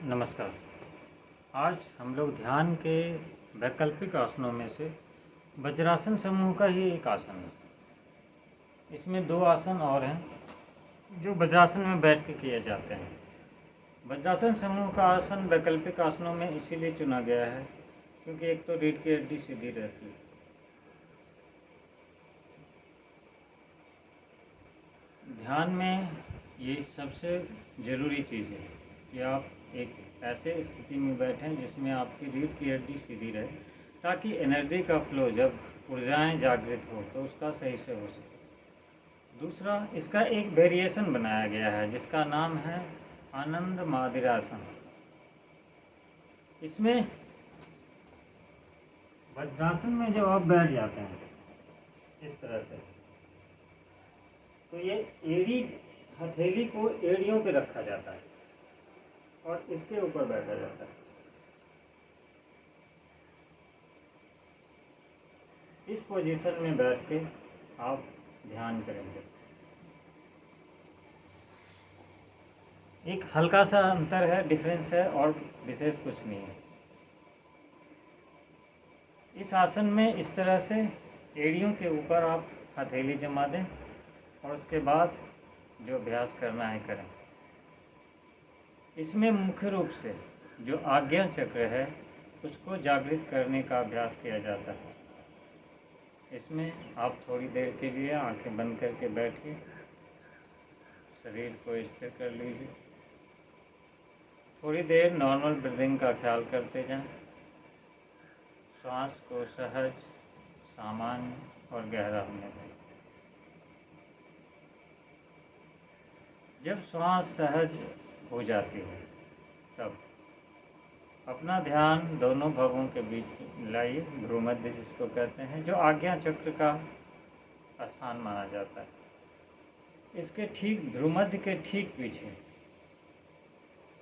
नमस्कार। आज हम लोग ध्यान के वैकल्पिक आसनों में से वज्रासन समूह का ही एक आसन है। इसमें दो आसन और हैं जो वज्रासन में बैठ के किए जाते हैं। वज्रासन समूह का आसन वैकल्पिक आसनों में इसीलिए चुना गया है क्योंकि एक तो रीढ़ की हड्डी सीधी रहती है। ध्यान में ये सबसे ज़रूरी चीज़ है कि आप एक ऐसे स्थिति में बैठें जिसमें आपकी रीढ़ की हड्डी सीधी रहे, ताकि एनर्जी का फ्लो जब ऊर्जाएं जागृत हो तो उसका सही से हो सके। दूसरा, इसका एक वेरिएशन बनाया गया है जिसका नाम है आनंद मादिरासन। इसमें वज्रासन में जब आप बैठ जाते हैं इस तरह से, तो ये एड़ी हथेली को एड़ियों पे रखा जाता है और इसके ऊपर बैठा जाता है। इस पोजीशन में बैठ के आप ध्यान करेंगे। एक हल्का सा अंतर है, डिफरेंस है और विशेष कुछ नहीं है। इस आसन में इस तरह से एड़ियों के ऊपर आप हथेली जमा दें और उसके बाद जो अभ्यास करना है करें। इसमें मुख्य रूप से जो आज्ञा चक्र है उसको जागृत करने का अभ्यास किया जाता है। इसमें आप थोड़ी देर के लिए आंखें बंद करके बैठिए, शरीर को स्थिर कर लीजिए, थोड़ी देर नॉर्मल ब्रीदिंग का ख्याल करते जाएं। श्वास को सहज, सामान्य और गहरा होने दें। जब श्वास सहज हो जाती है तब अपना ध्यान दोनों भवों के बीच लाइए, भ्रूमध्य जिसको कहते हैं, जो आज्ञा चक्र का स्थान माना जाता है। इसके ठीक भ्रूमध्य के ठीक पीछे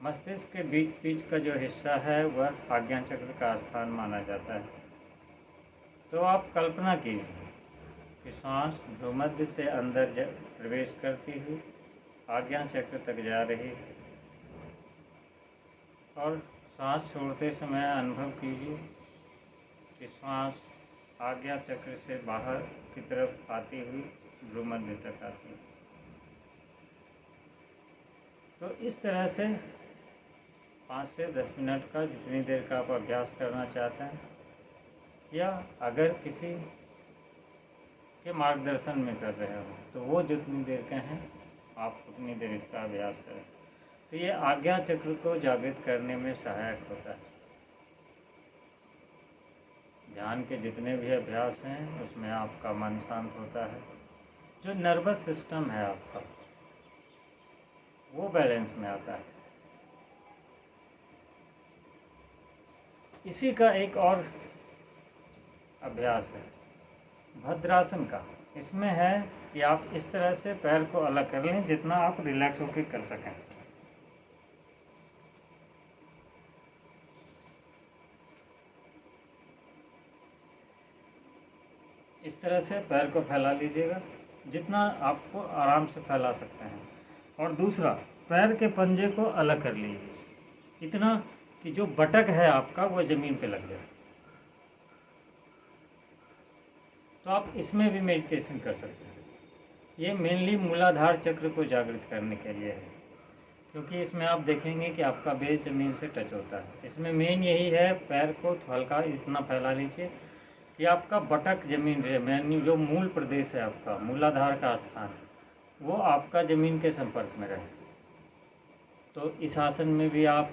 मस्तिष्क के बीच का जो हिस्सा है वह आज्ञा चक्र का स्थान माना जाता है। तो आप कल्पना कीजिए कि श्वास भ्रूमध्य से अंदर प्रवेश करती हुई आज्ञा चक्र तक जा रही है और सांस छोड़ते समय अनुभव कीजिए कि श्वास आज्ञा चक्र से बाहर की तरफ आती हुई भ्रूमध्य तक आती है। तो इस तरह से 5 से 10 मिनट का, जितनी देर का आप अभ्यास करना चाहते हैं, या अगर किसी के मार्गदर्शन में कर रहे हो तो वो जितनी देर के हैं आप उतनी देर इसका अभ्यास करें। तो ये आज्ञा चक्र को जागृत करने में सहायक होता है। ध्यान के जितने भी अभ्यास हैं उसमें आपका मन शांत होता है, जो नर्वस सिस्टम है आपका वो बैलेंस में आता है। इसी का एक और अभ्यास है भद्रासन का। इसमें है कि आप इस तरह से पैर को अलग कर लें जितना आप रिलैक्स होकर कर सकें। इस तरह से पैर को फैला लीजिएगा जितना आपको आराम से फैला सकते हैं, और दूसरा पैर के पंजे को अलग कर लीजिए इतना कि जो बटक है आपका वो ज़मीन पे लग जाए। तो आप इसमें भी मेडिटेशन कर सकते हैं। ये मेनली मूलाधार चक्र को जागृत करने के लिए है, क्योंकि इसमें आप देखेंगे कि आपका बेस ज़मीन से टच होता है। इसमें मेन यही है, पैर को हल्का इतना फैला लीजिए कि आपका बटक ज़मीन रहे, मैंने जो मूल प्रदेश है आपका मूलाधार का स्थान वो आपका ज़मीन के संपर्क में रहे। तो इस आसन में भी आप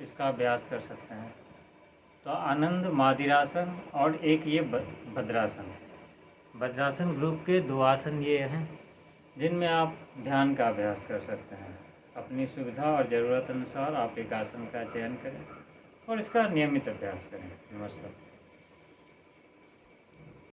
इसका अभ्यास कर सकते हैं। तो आनंद मादिरासन और एक ये भद्रासन। वज्रासन ग्रुप के 2 आसन ये हैं जिनमें आप ध्यान का अभ्यास कर सकते हैं। अपनी सुविधा और ज़रूरत अनुसार आप एक आसन का चयन करें और इसका नियमित अभ्यास करें। नमस्कार।